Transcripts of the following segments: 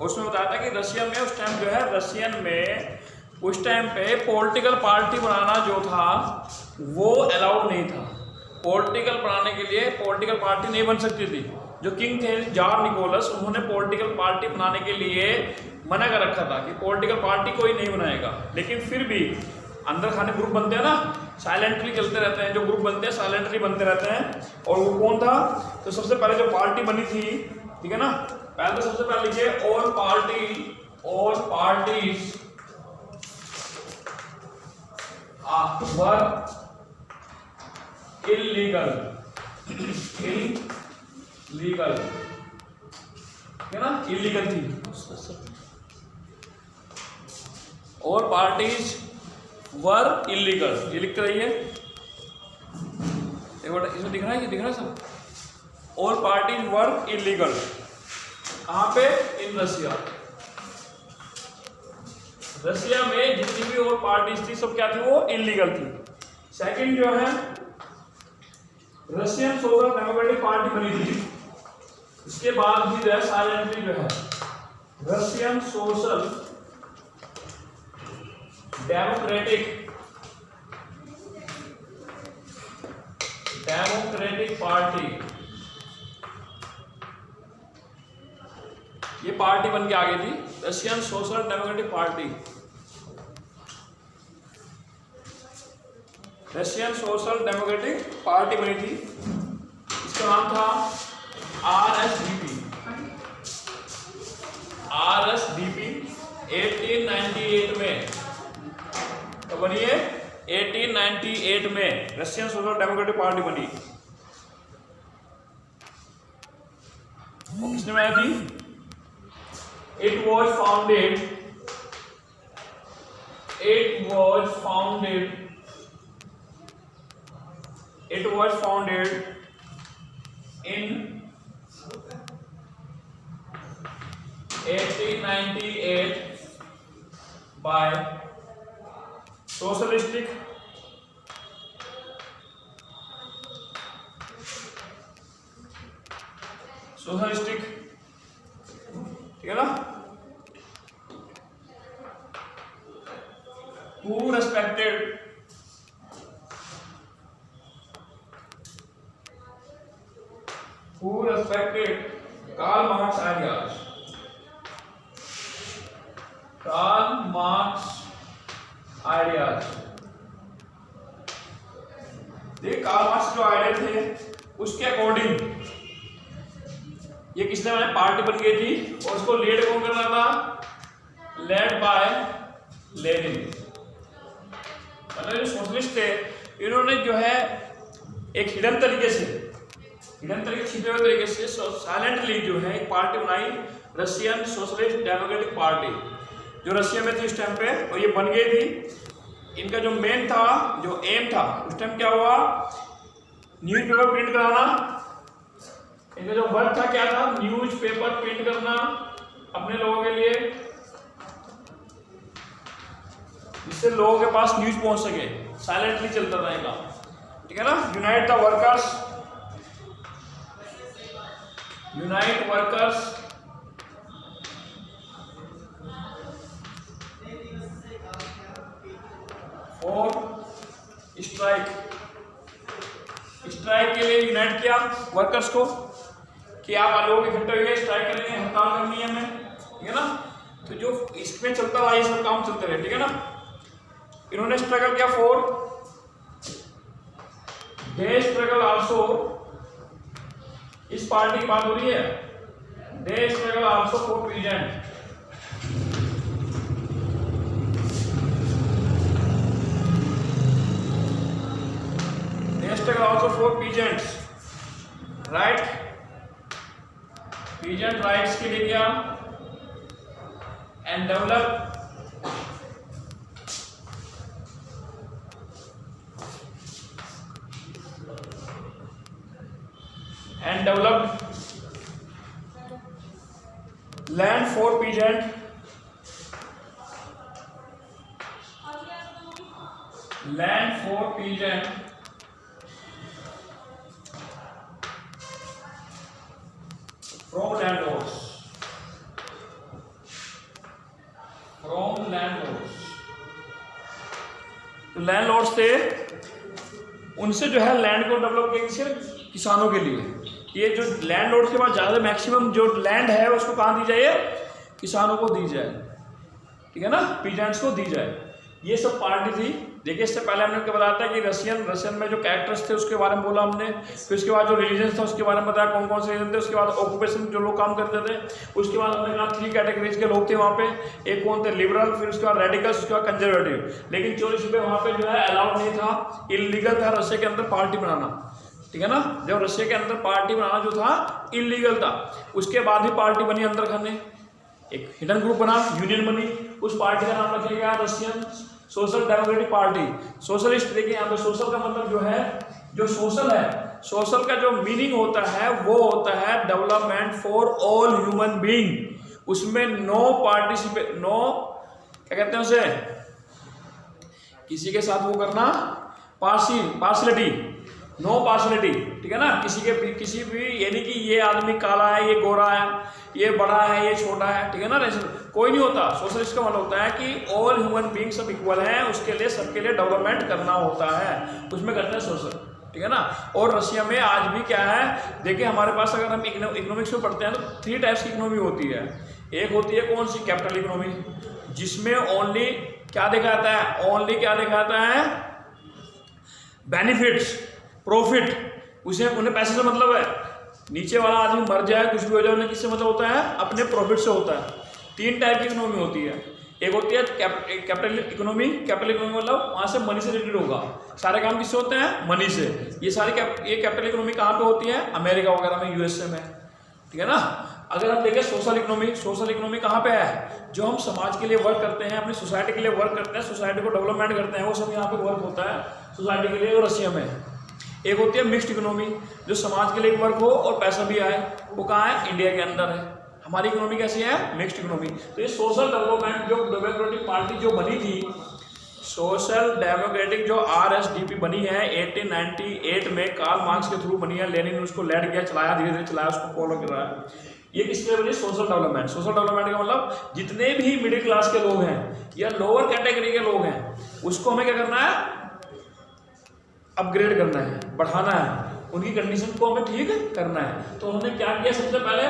उसमें बताया था कि रशिया में उस टाइम जो है रशियन में उस टाइम पे पॉलिटिकल पार्टी बनाना जो था वो अलाउड नहीं था। पॉलिटिकल बनाने के लिए पॉलिटिकल पार्टी नहीं बन सकती थी। जो किंग थे जार निकोलस, उन्होंने पॉलिटिकल पार्टी बनाने के लिए मना कर रखा था कि पॉलिटिकल पार्टी कोई नहीं बनाएगा। लेकिन फिर भी अंदर खाने ग्रुप बनते हैं ना, साइलेंटली चलते रहते हैं, जो ग्रुप बनते हैं साइलेंटली बनते रहते हैं। और वो कौन था? तो सबसे पहले जो पार्टी बनी थी, ठीक है ना, पहले तो सबसे पहले लिखिए ऑल पार्टीज वर इल्लीगल, है ना, इलीगल थी। ऑल पार्टीज वर इलीगल, ये लिखते रहिए। इसमें दिख रहा है, ये दिख रहा है सब। ऑल पार्टीज वर इलीगल, कहाँ पे? In Russia. रशिया में जितनी भी और पार्टीज थी सब क्या थी? वो इलीगल थी। सेकंड जो है रशियन सोशल डेमोक्रेटिक पार्टी बनी थी। इसके बाद भी जो है साइलेंटली जो है रशियन सोशल डेमोक्रेटिक पार्टी, ये पार्टी बन के आ गई थी Russian social democratic party. Russian social democratic party बनी थी, इसका नाम था आरएसडीपी। 1898 में तो बनी है, 1898 में रशियन सोशल डेमोक्रेटिक पार्टी बनी। किसने बनाई थी? It was founded in 1898 by socialistic ठीक है ना, who respected Karl Marx ideas, देख कार्ल मार्क्स जो आइडिया थे उसके अकॉर्डिंग ये किसने बनाई? पार्टी बन गई थी। और उसको लीड कौन कर रहा था? Led by Lenin. मतलब जो सोशलिस्ट थे इन्होंने जो है एक हिडन तरीके छिपे हुए तरीके से साइलेंटली जो है एक पार्टी बनाई, रशियन सोशलिस्ट डेमोक्रेटिक पार्टी, जो रशिया में थी उस टाइम पे, और ये बन गई थी। इनका जो मेन था, जो एम था उस टाइम क्या हुआ? न्यूज़पेपर प्रिंट कराना। इनका जो वर्क था क्या था? न्यूज़पेपर प्रिंट करना अपने लोगों के लिए, जिससे लोगों के पास न्यूज पहुंच सके। साइलेंटली चलता रहेगा, ठीक है ना। यूनाइट वर्कर्स फॉर स्ट्राइक के लिए यूनाइट किया वर्कर्स को कि आप लोग इकट्ठे हुए स्ट्राइक करेंगे, हड़ताल करनी है हमें, ठीक है ना। तो जो इसमें चलता रहा ये सब काम चलते रहे, ठीक है ना। इन्होंने स्ट्रगल किया फॉर दे स्ट्रगल आल्सो, इस पार्टी की बात हो रही है, they struggle also for peasant, they struggle also for peasants right, peasant rights के लिए क्या? And develop land for peasant, from landlords, from landlords. तो लैंडलॉर्ड्स थे, उनसे जो है लैंड को डेवलप किया किसानों के लिए। ये जो लैंडलॉर्ड्स के पास ज़्यादा मैक्सिमम जो लैंड है उसको कहाँ दी जाए, किसानों को दी जाए, ठीक है ना, पीजेंट्स को दी जाए। ये सब पार्टी थी। देखिए इससे पहले हमने क्या बताया था कि रशियन में जो कैरेक्टर्स थे उसके बारे में बोला हमने, फिर उसके बाद जो रिलीजन था उसके बारे में बताया कौन कौन से रिलीजन थे, उसके बाद ऑक्यूपेशन जो लोग काम करते थे, उसके बाद हमने कहा 3 कैटेगरीज के लोग थे वहाँ पे, एक कौन थे, लिबरल, फिर उसके बाद रेडिकल्स, उसके बाद कंजर्वेटिव। लेकिन 24 रुपये वहाँ पे जो है अलाउड नहीं था, इलीगल था रशिया के अंदर पार्टी बनाना, ठीक है ना। जब रशिया के अंदर पार्टी बनाना जो था इलीगल था, उसके बाद ही पार्टी बनी अंदर खाने, एक हिडन ग्रुप बना, यूनियन बनी, उस पार्टी का नाम रखा गया Russian social democratic party, socialist. देखिए यहाँ पे सोशल का मतलब जो है, जो सोशल है, सोशल का जो मीनिंग होता है वो होता है development for all human being. उसमें नो क्या कहते हैं उसे, किसी के साथ वो करना पार्शलिटी, नो पार्शलिटी, ठीक है ना, किसी भी यानी कि ये आदमी काला है, ये गोरा है, ये बड़ा है, ये छोटा है, ठीक है ना, कोई नहीं होता। सोशलिस्ट का मतलब होता है कि ऑल ह्यूमन बीइंग सब इक्वल हैं, उसके लिए सबके लिए डेवलपमेंट करना होता है, उसमें करते हैं सोशल, ठीक है ना। और रशिया में आज भी क्या है, देखिए हमारे पास अगर हम इकोनॉमिक्स में पढ़ते हैं तो 3 टाइप्स की इकोनॉमी होती है। एक होती है कौन सी, कैपिटल इकोनॉमी, जिसमें ओनली क्या दिखाता है, बेनिफिट्स, प्रॉफिट, उन्हें पैसे से मतलब है। नीचे वाला आदमी मर जाए, कुछ भी हो जाए, उन्हें किससे मतलब होता है, अपने प्रॉफिट से होता है। 3 टाइप की इकोनॉमी होती है। एक होती है कैपिटल इकोनॉमी मतलब वहाँ से मनी से रिलेटेड होगा, सारे काम किससे होते हैं, मनी से। ये कैपिटल इकोनॉमी कहाँ पे होती है, अमेरिका वगैरह में, यूएसए में, ठीक है ना। अगर हम देखें सोशल इकोनॉमी कहाँ पे है, जो हम समाज के लिए वर्क करते हैं, अपनी सोसाइटी के लिए वर्क करते हैं, सोसाइटी को डेवलपमेंट करते हैं, वो सब यहाँ पे वर्क होता है सोसाइटी के लिए, और रशिया में। एक होती है मिक्स्ड इकोनॉमी, जो समाज के लिए वर्क हो और पैसा भी आए, वो कहाँ है, इंडिया के अंदर है। हमारी इकोनॉमी कैसी है, मिक्स्ड इकोनॉमी। तो ये सोशल डेवलपमेंट जो डेमोक्रेटिक पार्टी जो बनी थी, सोशल डेमोक्रेटिक जो RSDP बनी है 1898 में, कार्ल मार्क्स के थ्रू बनी है, लेनिन ने उसको लेड किया, चलाया, धीरे धीरे चलाया, उसको फॉलो कर रहा है। ये किसके लिए बनी, सोशल डेवलपमेंट। सोशल डेवलपमेंट का मतलब जितने भी मिडिल क्लास के लोग हैं या लोअर कैटेगरी के लोग हैं, उसको हमें क्या करना है, अपग्रेड करना है, बढ़ाना है, उनकी कंडीशन को हमें ठीक करना है। तो उन्होंने क्या किया, सबसे पहले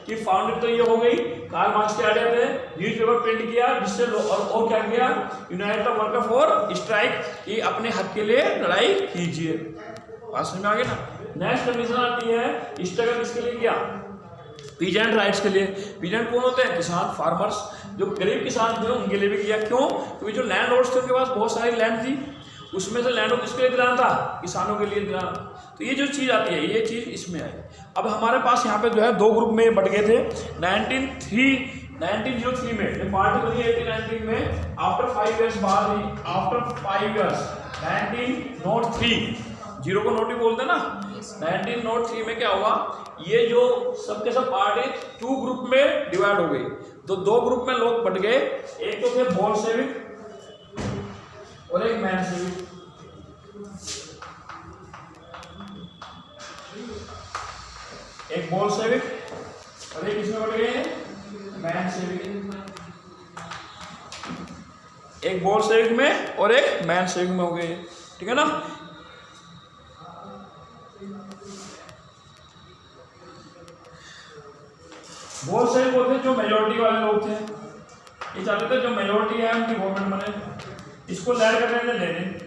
कि फाउंडेड तो ये हो गई, कार्ल मार्क्स के आइडिया थे, न्यूज़पेपर प्रिंट किया, जिससे और क्या किया, यूनाइटेड वर्कर फॉर स्ट्राइक, कि अपने हक के लिए लड़ाई कीजिए। बात समझ में आ गई ना। नेक्स्ट कंडीशन आती है, स्ट्रगल किसके लिए किया, पीजेंट राइट्स के लिए। पीजेंट कौन होते हैं, किसान, फार्मर्स, जो गरीब किसान थे उनके लिए भी किया। क्यों, क्योंकि जो लैंड लॉर्ड्स थे उनके पास बहुत सारी लैंड थी, उसमें से लैंड किसके लिए दिलाना था, किसानों के लिए दिलाना। तो ये जो चीज़ आती है, ये चीज़ इसमें आई। अब हमारे पास यहाँ पे जो है 2 ग्रुप में बट गए थे। 1903 में जब पार्टी बनी 1819 में, आफ्टर 5 इयर्स बाद ही, आफ्टर 5 इयर्स 1903, 0 को नोट ही बोलते ना, 1903 में क्या हुआ, ये जो सबके सब पार्टी 2 ग्रुप में डिवाइड हो गई। तो 2 ग्रुप में लोग बट गए, एक तो थे बोल्शेविक और एक मेंशेविक। एक बोल्शेविक और एक इसमें बढ़ गए मेंशेविक। एक बोल्शेविक में और एक मेंशेविक में हो गए, ठीक है ना। बोल्शेविक वो थे जो मेजोरिटी वाले लोग थे, ये चाहते थे जो मेजोरिटी है उनकी गवर्नमेंट बने। इसको लैड कर रहे थे लेनिन।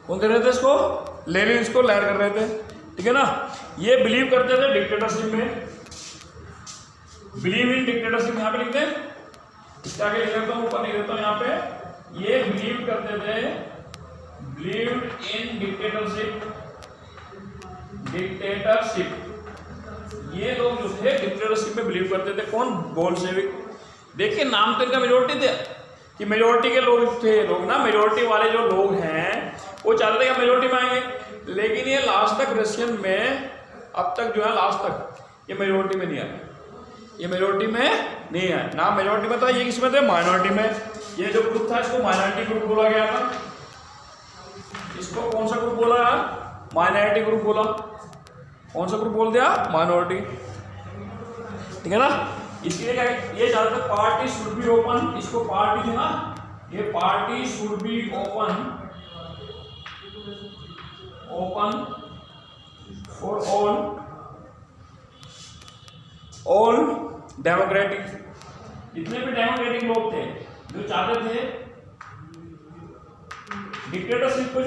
कौन कर रहे थे इसको, लेनिन इसको लैड कर रहे थे, ठीक है ना। ये बिलीव करते थे डिक्टेटरशिप में, बिलीव इन डिक्टेटरशिप, यहाँ पे लिखते हैं, इसका आगे लिख देता हूँ, ऊपर लिख देता हूँ यहाँ पे। ये बिलीव करते थे, बिलीव इन डिक्टेटरशिप, ये लोग जो थे डिक्टेटरशिप में बिलीव करते थे। कौन, बोल्शेविक। देखिए नाम तो इनका मेजोरिटी थे, कि मेजोरिटी के लोग थे, लोग ना मेजोरिटी वाले जो लोग हैं वो चाहते थे कि मेजोरिटी में आएंगे, लेकिन ये लास्ट तक रशियन में अब तक जो है लास्ट तक ये मेजोरिटी में नहीं आए, ये मेजोरिटी में नहीं आए ना, मेजोरिटी में था, ये किसमें थे, माइनॉरिटी में। ये जो ग्रुप था इसको माइनॉरिटी ग्रुप बोला गया था। इसको कौन सा ग्रुप बोला यार, माइनॉरिटी ग्रुप बोला। कौन सा ग्रुप बोल दिया, माइनॉरिटी, ठीक है ना। इसलिए क्या ये ज्यादातर पार्टी शुड बी ओपन, इसको पार्टी है ना, ये party should be open for all democratic, जितने भी डेमोक्रेटिक लोग थे जो चाहते थे डिक्टेटरशिप को,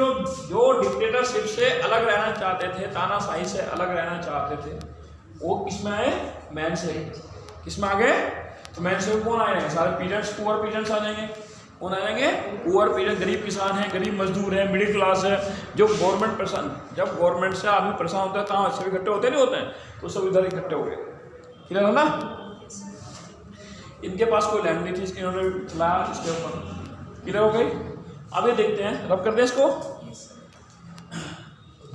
जो डिक्टेटरशिप से अलग रहना चाहते थे, तानाशाही से अलग रहना चाहते थे, वो किसमें आए, मैन से। किसमें आ गए, तो मैन से कौन आए, सारे पीजेंट्स, पुअर पीजेंट्स आ जाएंगे। कौन आ जाएंगे, पुअर पीजेंट, गरीब किसान है, गरीब मजदूर है, मिडिल क्लास है, जो गवर्नमेंट परेशान, जब गवर्नमेंट से आदमी परेशान होता है कहाँ सब इकट्ठे होते नहीं होते हैं, तो सब इधर इकट्ठे हो गए। क्लियर है ना। इनके पास कोई लैंड नहीं थी, इन्होंने खिलाया इसके ऊपर। क्लियर हो गई। अब ये देखते हैं, रब कर दे इसको।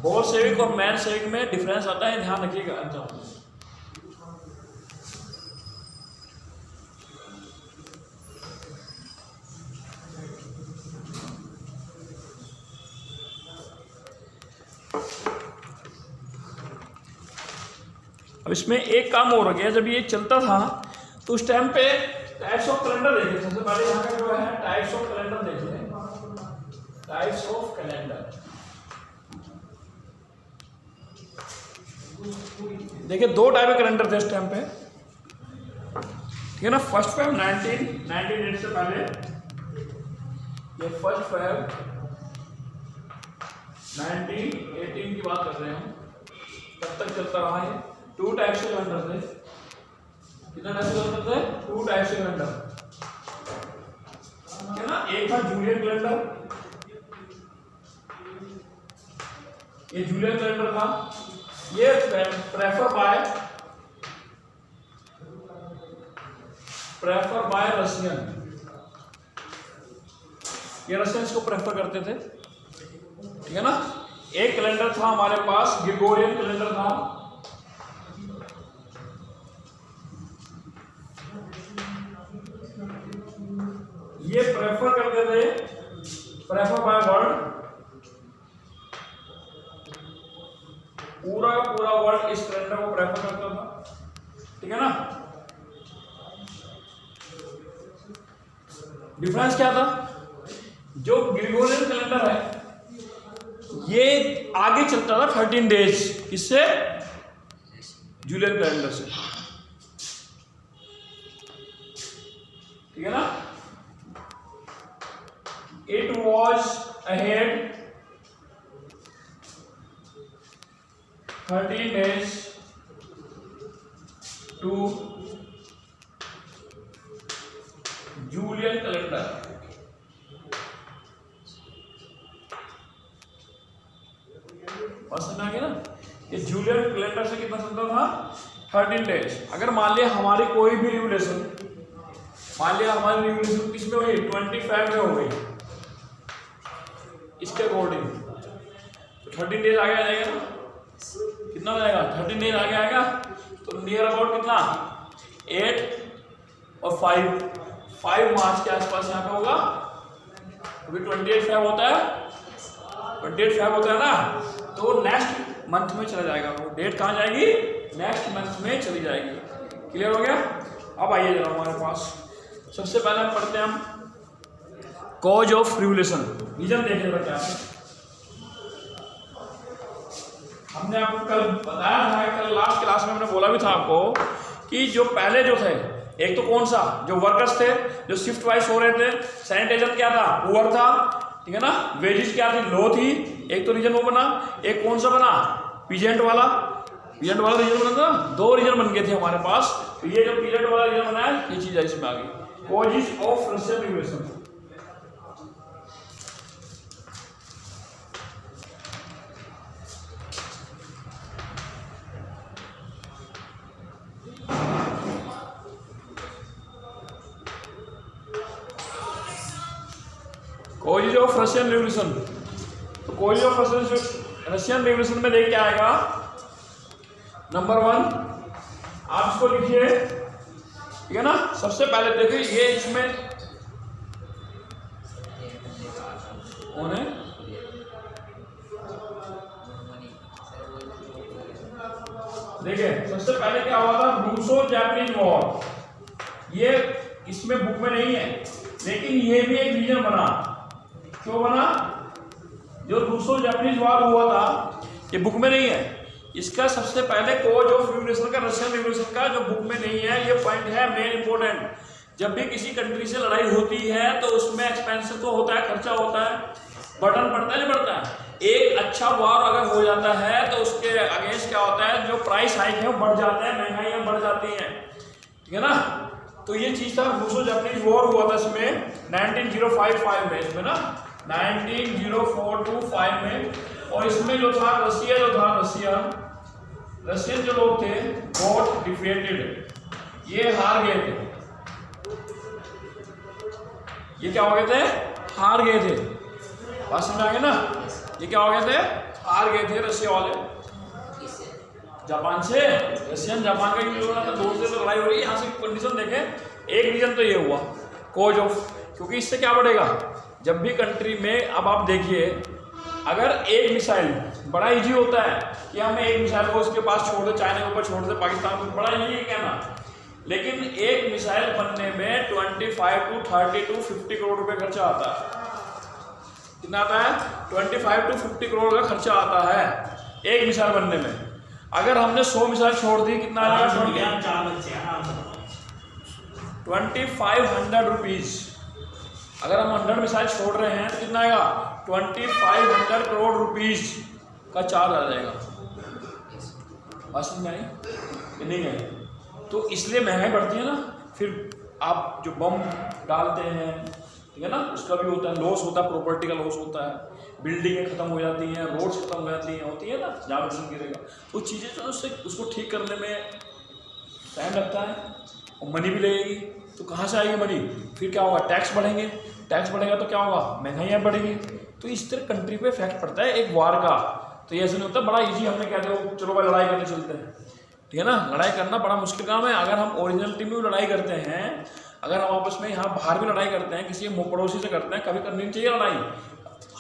बोलशेविक और मेंशेविक में डिफरेंस आता है, ध्यान रखिएगा। अब इसमें एक काम हो गया, जब ये चलता था तो उस टाइम पे टाइप्स ऑफ कैलेंडर देखे। सबसे पहले यहाँ का जो है टाइप्स ऑफ कैलेंडर देखे, टाइप्स ऑफ कैलेंडर। देखिए दो टाइप के कैलेंडर थे उस टाइम पे, ठीक है ना। फर्स्ट फेब 1998 से पहले, ये फर्स्ट फेब 1918 की बात कर रहे हैं हम, तब तक चलता रहा है। टू टाइप्स के कैलेंडर थे। कितना टाइप के कैलेंडर थे, टू टाइप्स के कैलेंडर, ठीक है ना। एक था जूलियन कैलेंडर, ये जूलियन कैलेंडर था, ये प्रेफर बाय रशियन, ये रशियंस को प्रेफर करते थे, ठीक है ना। एक कैलेंडर था हमारे पास ग्रिगोरियन कैलेंडर था, ये प्रेफर करते थे, प्रेफर बाय वर्ल्ड, पूरा वर्ल्ड इस कैलेंडर को प्रेफर करता था, ठीक है ना। डिफरेंस क्या था, जो ग्रिगोरियन कैलेंडर है ये आगे चलता था 13 डेज, किससे, जूलियन कैलेंडर से, ठीक है ना। It was ahead 13 days to Julian calendar। समझ में आ गया ना। ये जूलियन कैलेंडर से कितना चलता था, 13 डेज। अगर मान लिया हमारी कोई भी रिवोल्यूशन, मान लिया हमारी रिवोल्यूशन किसमें हुई, 25 में हो गई, इसके अकॉर्डिंग तो 13 डेज आगे आ जाएगा ना। कितना हो जाएगा, 13 डेज आगे आएगा, तो नियर अबाउट कितना, 8 और 5 मार्च के आसपास यहाँ पे होगा, क्योंकि 28 फेब होता है, 28 फेब होता है ना, तो नेक्स्ट मंथ में चला जाएगा। वो डेट कहाँ जाएगी, नेक्स्ट मंथ में चली जाएगी। क्लियर हो गया। अब आइए जरा हमारे पास, सबसे पहले हम पढ़ते हैं हम कॉज ऑफ रिवोल्यूशन, रीजन देख रहे क्या है। हमने आपको कल बताया था, कल लास्ट क्लास में हमने बोला भी था आपको कि जो पहले जो थे, एक तो कौन सा, जो वर्कर्स थे जो शिफ्ट वाइज हो रहे थे, सैनिटेशन क्या था, पुअर था, ठीक है ना, वेजेस क्या थी, लो थी, एक तो रीजन वो बना। एक कौन सा बना, पीजेंट वाला रीजन बना था। दो रीजन बन गए थे हमारे पास, तो ये जो पीजेंट वाला रीजन बना है, ये चीज इसमें आ गई, causes of Russian revolution. Causes of Russian revolution, तो कॉजेज ऑफ रशियन रिवोल्यूशन में देख क्या आएगा, नंबर 1 आप इसको लिखिए, ठीक है ना। सबसे पहले देखिए ये इसमें कौन है, देखिए सबसे सबसे पहले क्या हुआ था, रूसो जापानीज वॉर। ये इसमें बुक में नहीं है, लेकिन ये भी एक रीजन बना। क्यों बना? जो रूसो जापानीज वॉर हुआ था, ये बुक में नहीं है। इसका सबसे पहले कोज ऑफ रिवोल्यूशन का, रशियन रिवोल्यूशन का, जो बुक में नहीं है, ये पॉइंट है मेन इंपॉर्टेंट। जब भी किसी कंट्री से लड़ाई होती है तो उसमें एक्सपेंसिव तो होता है, खर्चा होता है, बर्डन पड़ता है, नहीं पड़ता है। एक अच्छा वॉर अगर हो जाता है तो उसके अगेंस्ट क्या होता है, जो प्राइस हाइक है वो बढ़ जाते हैं, महंगाइयाँ बढ़ जाती हैं, ठीक है ना। तो ये चीज था, रूसो जापानीज वॉर हुआ था इसमें 1905 में, इसमें ना 1904 to 5 में। और इसमें जो था रशियन जो लोग थे गॉट डिफीटेड, ये हार गए थे। ये क्या हो गए थे? हार गए थे। बात समझ आ गए ना? ये क्या हो गए थे? हार गए थे रशिया वाले जापान से। रशियन जापान का युद्ध हो रहा था, दूर से तो लड़ाई हो रही है। यहाँ से कंडीशन देखें, एक रीजन तो ये हुआ कोज ऑफ, क्योंकि इससे क्या बढ़ेगा, जब भी कंट्री में, अब आप देखिए, अगर एक मिसाइल, बड़ा इजी होता है कि हमें एक मिसाइल को उसके पास छोड़ दे, चाइना के ऊपर छोड़ दे, पाकिस्तान को, बड़ा इजी है कहना। लेकिन एक मिसाइल बनने में 25 to 30 to 50 करोड़ रुपए खर्चा आता है। कितना आता है? 25 to 50 करोड़ का खर्चा आता है एक मिसाइल बनने में। अगर हमने 100 मिसाइल छोड़ दी, कितना आएगा? 2500 रुपीज। अगर हम 100 मिसाइल छोड़ रहे हैं तो कितना आएगा? 2500 करोड़ रुपीज का चार्ज आ जाएगा। बस समझ आई? नहीं है तो इसलिए महंगाई बढ़ती है ना। फिर आप जो बम डालते हैं, ठीक है ना, उसका भी होता है, लॉस होता है, प्रॉपर्टी का लॉस होता है, बिल्डिंगें खत्म हो जाती हैं, रोड्स खत्म हो जाती हैं, होती है ना, जहाँ रोशन गिरेगा। तो चीज़ें जो उससे उसको ठीक करने में टाइम लगता है और मनी भी लगेगी। तो कहाँ से आएगी मनी? फिर क्या होगा? टैक्स बढ़ेंगे, टैक्स बढ़ेगा तो क्या होगा? महंगाइयाँ बढ़ेगी। तो इस तरह कंट्री पे इफेक्ट पड़ता है एक वार का। तो ये ऐसे नहीं होता बड़ा इजी हमने कह दिया चलो भाई लड़ाई करने चलते हैं, ठीक है ना। लड़ाई करना बड़ा मुश्किल काम है। अगर हम ओरिजिनलिटी में भी लड़ाई करते हैं, अगर हम आपस में यहाँ बाहर भी लड़ाई करते हैं, किसी पड़ोसी से करते हैं, कभी करनी नहीं चाहिए लड़ाई।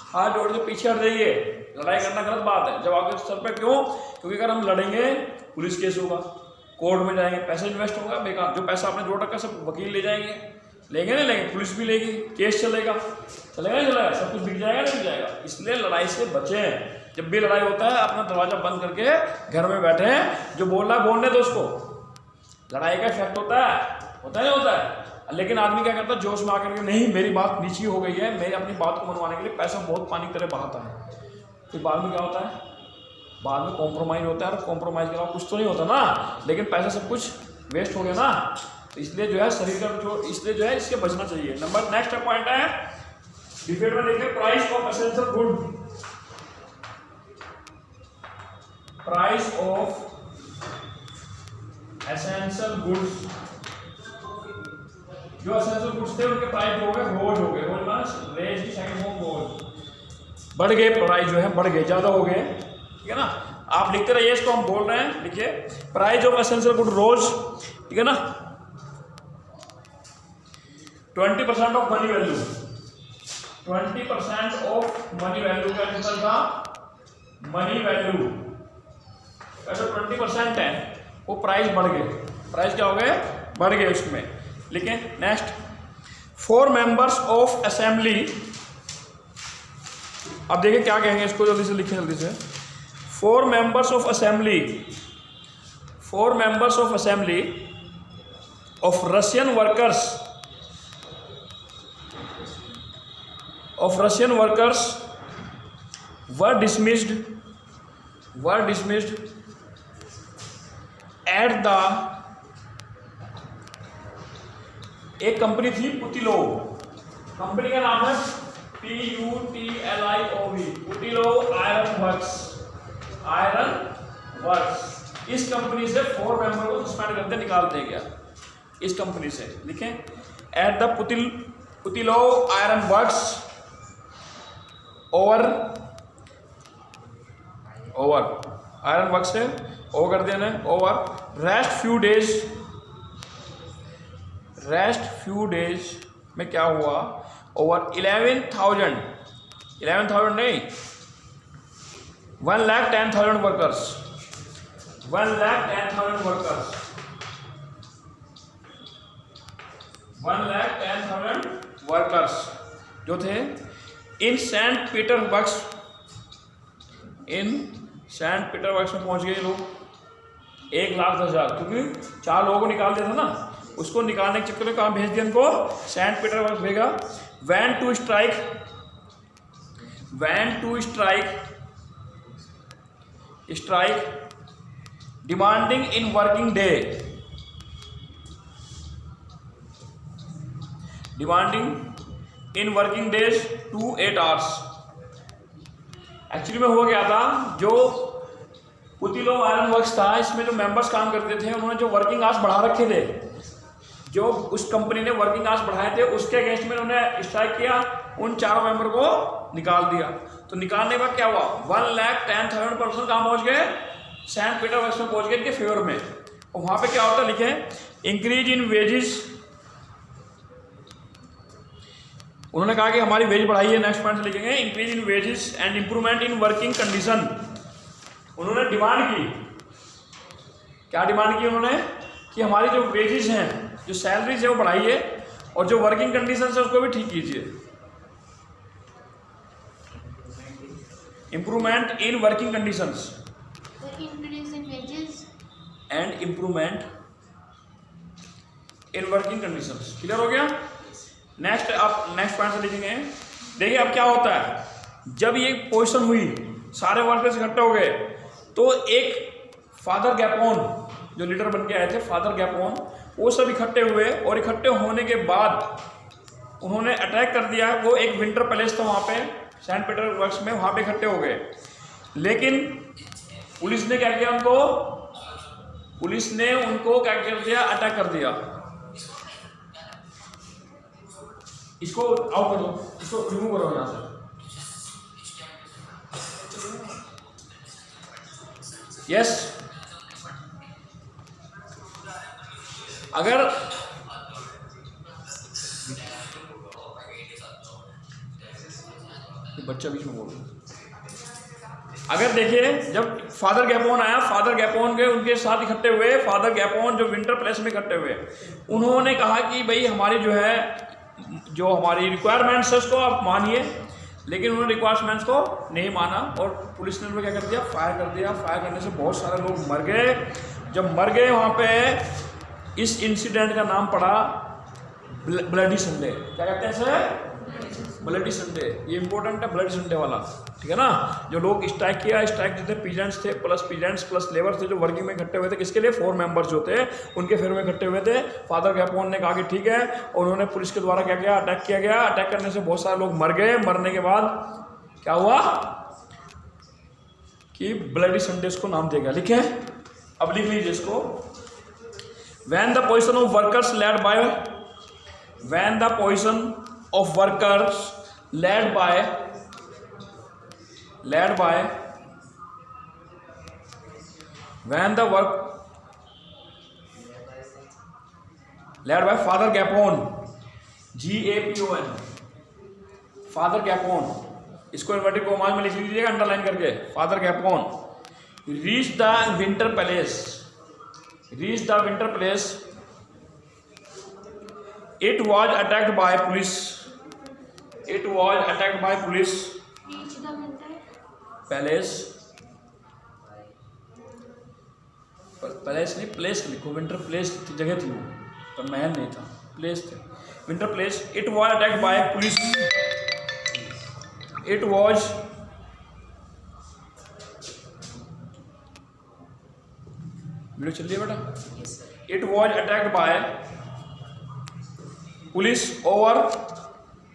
हाथ जोड़ के पीछे हट जाइए, लड़ाई करना गलत बात है। जब आपके सर पे, क्यों? क्योंकि अगर हम लड़ेंगे पुलिस केस होगा, कोर्ट में जाएंगे, पैसा इन्वेस्ट होगा बेकार, जो पैसा आपने जोड़ रखा सब वकील ले जाएंगे, लेंगे नहीं लेंगे, पुलिस भी लेगी, केस चलेगा नहीं चलेगा, सब कुछ बिक जाएगा नहीं बिक जाएगा। इसलिए लड़ाई से बचें। जब भी लड़ाई होता है अपना दरवाजा बंद करके घर में बैठे हैं, जो बोल रहा है बोलने दो उसको। लड़ाई का इफेक्ट होता है नहीं होता है। लेकिन आदमी क्या करता है, जोश में आकर के, नहीं मेरी बात नीची हो गई है, मैं अपनी बात को मनवाने के लिए पैसा बहुत पानी की तरह बहाता है। फिर बाद में क्या होता है? बाद में कॉम्प्रोमाइज़ होता है, और कॉम्प्रोमाइज़ के अलावा कुछ तो नहीं होता ना, लेकिन पैसा सब कुछ वेस्ट हो गया ना। तो इसलिए जो है शरीर का जो, इसलिए जो है इससे बचना चाहिए। नंबर नेक्स्ट पॉइंट है डिफेट में, देखिए price of essential good. Price of essential goods, जो एसेंशियल गुड्स थे उनके प्राइस हो गए रोज, रोज माना रेज की सेकंड फॉर्म रोज, बढ़ गए, प्राइस जो है बढ़ गए, ज्यादा हो गए, ठीक है ना। आप लिखते रहिए इसको, हम बोल रहे हैं, लिखिए प्राइस ऑफ एसेंशियल गुड रोज, ठीक है ना। 20% of money value, 20% of money value का कितना था? मनी वैल्यू का जो 20% है वो प्राइस बढ़ गए, प्राइस क्या हो गए? बढ़ गए उसमें। लिखें नेक्स्ट, 4 मेंबर्स ऑफ असेंबली। अब देखिए क्या कहेंगे इसको, जल्दी से लिखें जल्दी से। 4 members of assembly, 4 members of assembly of Russian workers, of Russian workers were dismissed at the, एक कंपनी थी पुतिलोव, कंपनी का नाम है PUTLIOV, पुतिलोव आयरन वर्क्स। इस कंपनी से 4 मेंबर को सस्पेंड करके निकाल दिया गया, इस कंपनी से। लिखें at the Putilov iron works over iron work से ओवर कर देना, ओवर रेस्ट फ्यू डेज में क्या हुआ? ओवर 11,000 नहीं 1,10,000 वर्कर्स, 1,10,000 वर्कर्स, 1,10,000 वर्कर्स जो थे इन सेंट पीटर्सबर्ग में पहुंच गए लोग 1,10,000, क्योंकि 4 लोगों को निकाल दिया था ना, उसको निकालने के चक्कर में कहाँ भेज दिया उनको, सेंट पीटर्सबर्ग भेजा। Went to strike demanding in working day, demanding in working days 2 8 hours. Actually में हो गया था, जो पुतिलो आयरन वर्क्स था, इसमें जो मेंबर्स काम करते थे उन्होंने जो वर्किंग आवर्स बढ़ा रखे थे, जो उस कंपनी ने वर्किंग आवर्स बढ़ाए थे उसके अगेंस्ट में उन्होंने स्ट्राइक किया, उन 4 मेंबर को निकाल दिया। तो निकालने का क्या हुआ, 1,10,000 पर्सन कहाँ पहुंच गए, सेंट पीटर्सबर्ग में पहुंच गए इनके फेवर में। और वहां पे क्या होता है लिखे, इंक्रीज इन वेजेस, उन्होंने कहा कि हमारी वेज बढ़ाई है। नेक्स्ट पॉइंट से लिखेंगे increase in wages and improvement in working condition. उन्होंने डिमांड की, क्या डिमांड की उन्होंने, कि हमारी जो वेजेस हैं, जो सैलरीज है वो बढ़ाइए, और जो वर्किंग कंडीशन है उसको भी ठीक कीजिए। Improvement in working conditions and improvement in working conditions. Clear हो गया। नेक्स्ट आप नेक्स्ट पॉइंट से लिखेंगे। देखिए अब क्या होता है, जब ये पोजीशन हुई, सारे वर्कर्स इकट्ठे हो गए, तो एक फादर गैपोन जो लीडर बन के आए थे, फादर गैपोन, वो सब इकट्ठे हुए, और इकट्ठे होने के बाद उन्होंने अटैक कर दिया। वो एक विंटर पैलेस था वहाँ पे सेंट पीटर्सबर्ग में, वहाँ पे इकट्ठे हो गए। लेकिन पुलिस ने क्या किया, पुलिस ने उनको क्या कर दिया, अटैक कर दिया। इसको आउट कर दो, इसको रिमूव करो यहाँ से। यस, अगर बच्चा बीच में बोल, अगर देखिए जब फादर गैपोन आया, फादर गैपोन के उनके साथ इकट्ठे हुए, फादर गैपोन जो विंटर पैलेस में इकट्ठे हुए, उन्होंने कहा कि भाई हमारी जो हमारी रिक्वायरमेंट्स है उसको आप मानिए। लेकिन उन्होंने रिक्वायरमेंट्स को नहीं माना, और पुलिस ने क्या कर दिया, फायर कर दिया। फायर करने से बहुत सारे लोग मर गए। जब मर गए वहाँ पे, इस इंसिडेंट का नाम पड़ा ब्लडी संडे। क्या कहते हैं सर, ब्लडी संडे। ये इंपॉर्टेंट है, ब्लडी संडे वाला, ठीक है ना। जो लोग स्ट्राइक किया, स्ट्राइक जो थे पीजेंट्स थे, प्लस लेबर थे, जो वर्किंग में इकट्ठे हुए थे, किसके लिए, 4 मेंबर्स जो थे उनके फेवर में इकट्ठे हुए थे। फादर गैपोन ने कहा कि ठीक है, और उन्होंने पुलिस के द्वारा क्या किया, अटैक किया गया। अटैक करने से बहुत सारे लोग मर गए। मरने के बाद क्या हुआ कि ब्लडी संडे को नाम दिया गया। लिखे, अब लिख लीजिए इसको। When the position of workers led by when the position of workers led by Father Gapon, GAPON, father Gapon, इसको इन्वर्टेड कॉमास में लिख लीजिएगा अंडरलाइन करके। Father Gapon reach the winter palace, it was attacked by police, reach the winter palace, palace नहीं, place लिखो। Winter place जगह थी वो, पर महल नहीं था, प्लेस थे, winter place. It was attacked by police, video चल रही है बेटा। It was attacked by police over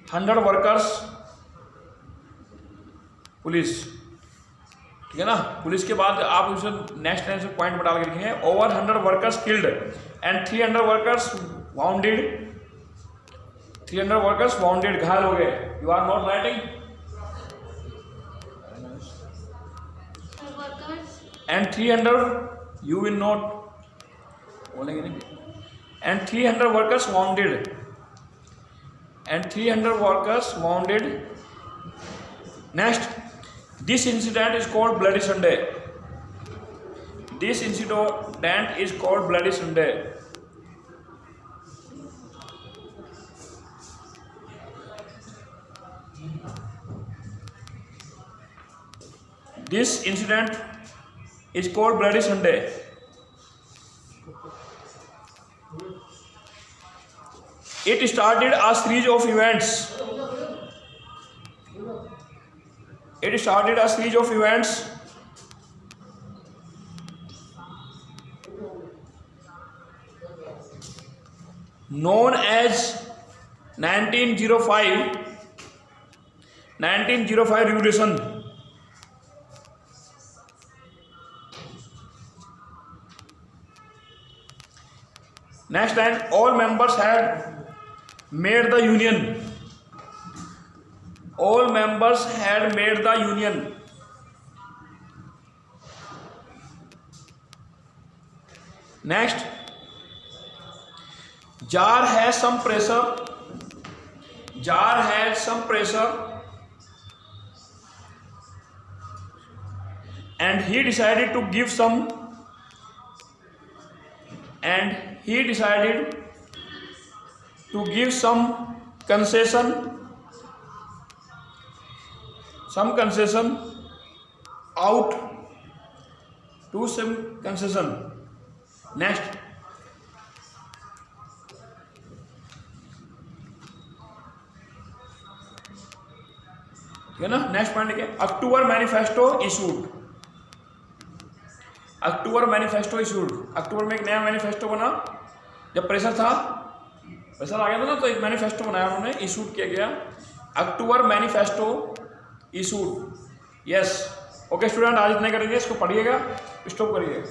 100 workers, police, ठीक है ना। पुलिस के बाद आप उसे नेक्स्ट टाइम से पॉइंट बता के लिखेंगे। Over 100 workers killed and 300 workers wounded, 300 workers wounded, घायल हो गए। You are not writing, and 300 you will not बोलेंगे नहीं, and 300 workers wounded, Next, this incident is called Bloody Sunday. This incident is called Bloody Sunday. This incident is called Bloody Sunday. It started a series of events. Known as 1905 revolution. Next line, all members had made the union. All members had made the union. Next, jar has some pressure. Jar had some pressure, and he decided to give some. And he decided to give some concession out to some concession. Next, ठीक है ना। Next point क्या, अक्टूबर manifesto issued. अक्टूबर manifesto issued, अक्टूबर में एक नया manifesto बना। जब pressure आ गया था ना, तो एक मैनिफेस्टो बनाया उन्होंने, इशूड किया गया। October manifesto issued. Yes, okay student, आज इतने करेंगे, इसको पढ़िएगा, स्टॉप करिए।